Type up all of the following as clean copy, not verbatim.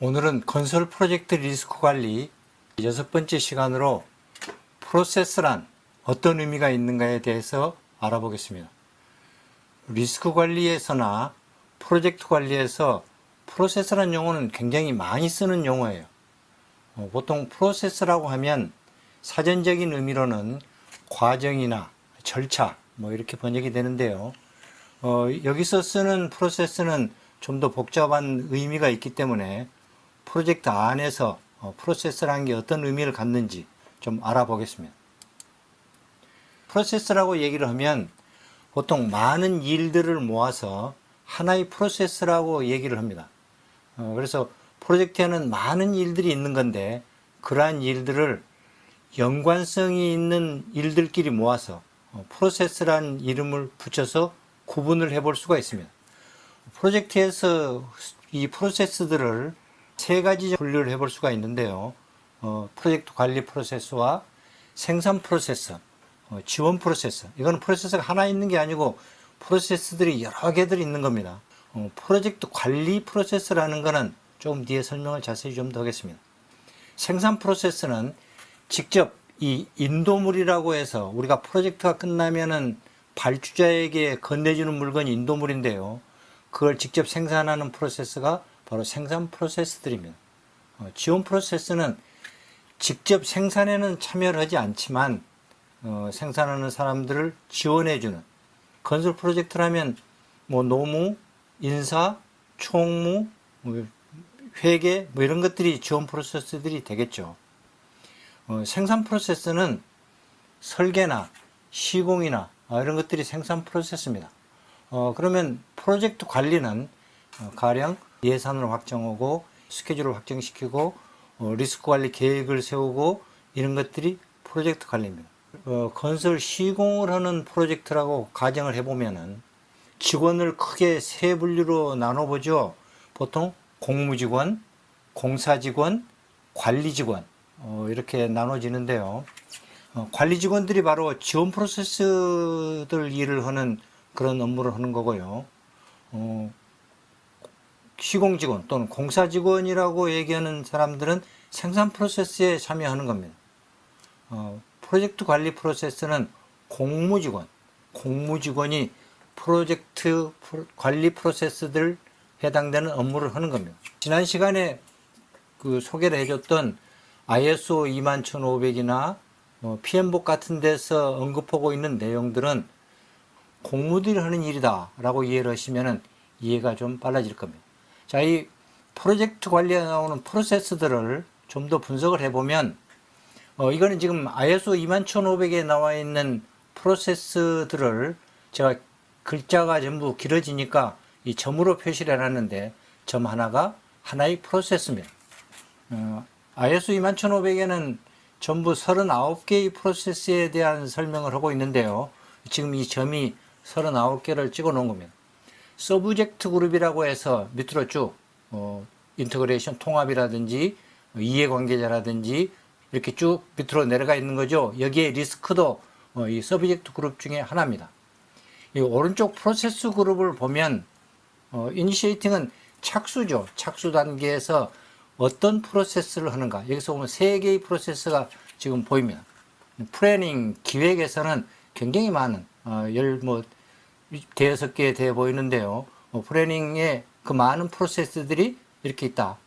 오늘은 건설 프로젝트 리스크 관리 6번째 시간으로 프로세스란 어떤 의미가 있는가에 대해서 알아보겠습니다. 리스크 관리에서나 프로젝트 관리에서 프로세스란 용어는 굉장히 많이 쓰는 용어예요. 보통 프로세스라고 하면 사전적인 의미로는 과정이나 절차 이렇게 번역이 되는데요. 여기서 쓰는 프로세스는 좀 더 복잡한 의미가 있기 때문에 프로젝트 안에서 프로세스라는 게 어떤 의미를 갖는지 좀 알아보겠습니다. 프로세스라고 얘기를 하면 보통 많은 일들을 모아서 하나의 프로세스라고 얘기를 합니다. 그래서 프로젝트에는 많은 일들이 있는 건데 그러한 일들을 연관성이 있는 일들끼리 모아서 프로세스라는 이름을 붙여서 구분을 해볼 수가 있습니다. 프로젝트에서 이 프로세스들을 세 가지 분류를 해볼 수가 있는데요. 프로젝트 관리 프로세스와 생산 프로세스, 지원 프로세스. 이거는 프로세스가 하나 있는 게 아니고 프로세스들이 여러 개들이 있는 겁니다. 프로젝트 관리 프로세스라는 거는 조금 뒤에 설명을 자세히 좀 더 하겠습니다. 생산 프로세스는 직접 이 인도물이라고 해서 우리가 프로젝트가 끝나면은 발주자에게 건네주는 물건이 인도물인데요. 그걸 직접 생산하는 프로세스가 바로 생산 프로세스들입니다. 지원 프로세스는 직접 생산에는 참여를 하지 않지만 생산하는 사람들을 지원해주는 건설 프로젝트라면 노무, 인사, 총무, 회계 이런 것들이 지원 프로세스들이 되겠죠. 생산 프로세스는 설계나 시공이나 이런 것들이 생산 프로세스입니다. 그러면 프로젝트 관리는 가령 예산을 확정하고 스케줄을 확정시키고 리스크 관리 계획을 세우고 이런 것들이 프로젝트 관리입니다. 건설 시공을 하는 프로젝트라고 가정을 해보면은 직원을 크게 세 분류로 나눠보죠. 보통 공무직원, 공사직원, 관리직원 이렇게 나눠지는데요. 관리직원들이 바로 지원 프로세스들 일을 하는 그런 업무를 하는 거고요. 시공직원 또는 공사직원이라고 얘기하는 사람들은 생산 프로세스에 참여하는 겁니다. 프로젝트 관리 프로세스는 공무직원이 프로젝트 관리 프로세스들 해당되는 업무를 하는 겁니다. 지난 시간에 소개를 해줬던 ISO 21500이나 PM복 같은 데서 언급하고 있는 내용들은 공무들이 하는 일이다 라고 이해를 하시면 이해가 좀 빨라질 겁니다. 자, 이 프로젝트 관리에 나오는 프로세스들을 좀 더 분석을 해보면 이거는 지금 ISO 21500에 나와 있는 프로세스들을 제가 글자가 전부 길어지니까 이 점으로 표시를 해놨는데 점 하나가 하나의 프로세스입니다. ISO 21500에는 전부 39개의 프로세스에 대한 설명을 하고 있는데요. 지금 이 점이 39개를 찍어 놓은 겁니다. 서브젝트 그룹이라고 해서 밑으로 쭉 인터그레이션 통합이라든지 이해관계자라든지 이렇게 쭉 밑으로 내려가 있는 거죠. 여기에 리스크도 이 서브젝트 그룹 중에 하나입니다. 이 오른쪽 프로세스 그룹을 보면 이니시에이팅은 착수죠. 착수 단계에서 어떤 프로세스를 하는가. 여기서 보면 3개의 프로세스가 지금 보입니다. 플래닝, 기획에서는 굉장히 많은 대여섯 개 돼 보이는데요. 플래닝에 그 많은 프로세스들이 이렇게 있다.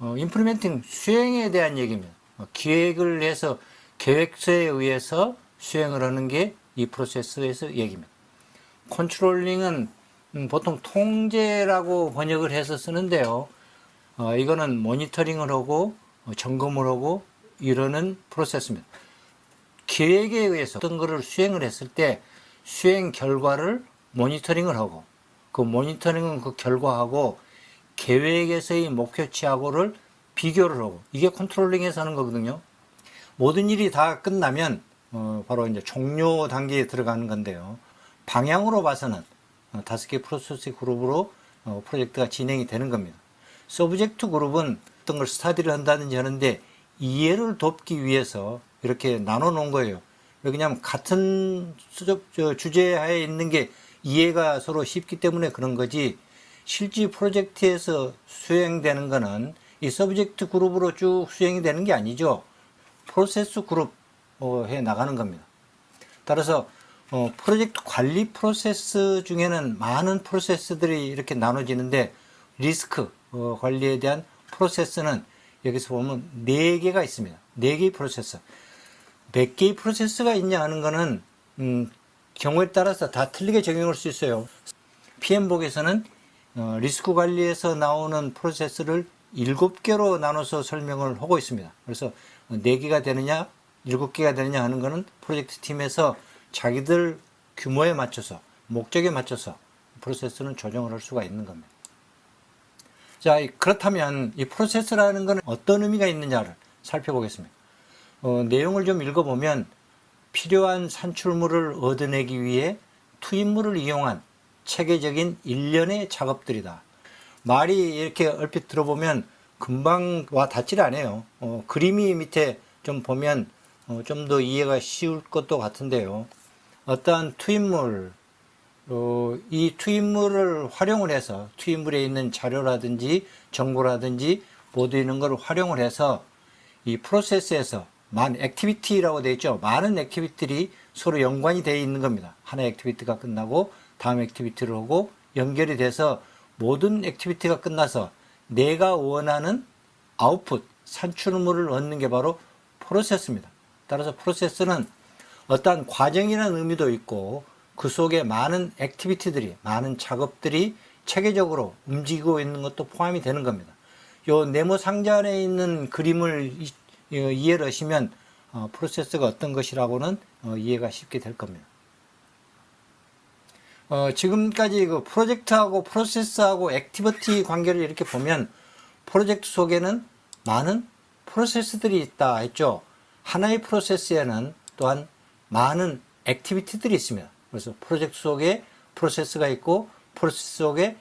임플리멘팅, 수행에 대한 얘기입니다. 기획을 해서 계획서에 의해서 수행을 하는 게 이 프로세스에서 얘기입니다. 컨트롤링은 보통 통제라고 번역을 해서 쓰는데요. 이거는 모니터링을 하고 점검을 하고 이러는 프로세스입니다. 계획에 의해서 어떤 것을 수행을 했을 때 수행 결과를 모니터링을 하고 그 모니터링은 그 결과하고 계획에서의 목표치하고를 비교를 하고 이게 컨트롤링에서 하는 거거든요. 모든 일이 다 끝나면 바로 이제 종료 단계에 들어가는 건데요. 방향으로 봐서는 5개 프로세스 그룹으로 프로젝트가 진행이 되는 겁니다. 서브젝트 그룹은 어떤 걸 스터디를 한다든지 하는데 이해를 돕기 위해서 이렇게 나눠 놓은 거예요. 왜냐하면 같은 주제하에 있는 게 이해가 서로 쉽기 때문에 그런 거지 실제 프로젝트에서 수행되는 거는 이 서브젝트 그룹으로 쭉 수행이 되는 게 아니죠. 프로세스 그룹 해 나가는 겁니다. 따라서 프로젝트 관리 프로세스 중에는 많은 프로세스들이 이렇게 나눠지는데 리스크 관리에 대한 프로세스는 여기서 보면 4개가 있습니다. 4개의 프로세스. 몇 개의 프로세스가 있냐 하는 거는 경우에 따라서 다 틀리게 적용할 수 있어요. PM복에서는 리스크 관리에서 나오는 프로세스를 7개로 나눠서 설명을 하고 있습니다. 그래서 4개가 되느냐 7개가 되느냐 하는 거는 프로젝트 팀에서 자기들 규모에 맞춰서 목적에 맞춰서 프로세스는 조정을 할 수가 있는 겁니다. 자, 그렇다면 이 프로세스라는 것은 어떤 의미가 있느냐를 살펴보겠습니다. 내용을 좀 읽어보면 필요한 산출물을 얻어내기 위해 투입물을 이용한 체계적인 일련의 작업들이다. 말이 이렇게 얼핏 들어보면 금방 와 닿지를 않아요. 그림이 밑에 좀 보면 좀 더 이해가 쉬울 것도 같은데요. 어떠한 투입물, 이 투입물을 활용을 해서 투입물에 있는 자료라든지 정보라든지 모두 있는 걸 활용을 해서 이 프로세스에서 액티비티라고 되어 있죠. 많은 액티비티들이 서로 연관이 되어 있는 겁니다. 하나의 액티비티가 끝나고 다음 액티비티를 하고 연결이 돼서 모든 액티비티가 끝나서 내가 원하는 아웃풋, 산출물을 얻는 게 바로 프로세스입니다. 따라서 프로세스는 어떠한 과정이라는 의미도 있고 그 속에 많은 액티비티들이, 많은 작업들이 체계적으로 움직이고 있는 것도 포함이 되는 겁니다. 요 네모 상자 안에 있는 그림을 이해를 하시면 프로세스가 어떤 것이라고는 이해가 쉽게 될 겁니다. 지금까지 그 프로젝트하고 프로세스하고 액티비티 관계를 이렇게 보면 프로젝트 속에는 많은 프로세스들이 있다 했죠. 하나의 프로세스에는 또한 많은 액티비티들이 있습니다. 그래서 프로젝트 속에 프로세스가 있고 프로세스 속에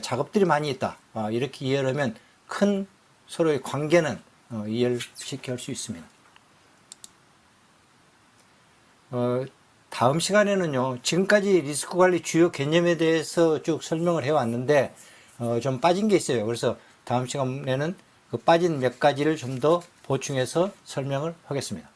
작업들이 많이 있다. 이렇게 이해를 하면 큰 서로의 관계는 이해를 쉽게 할 수 있습니다. 다음 시간에는요, 지금까지 리스크 관리 주요 개념에 대해서 쭉 설명을 해왔는데 좀 빠진 게 있어요. 그래서 다음 시간에는 그 빠진 몇 가지를 좀 더 보충해서 설명을 하겠습니다.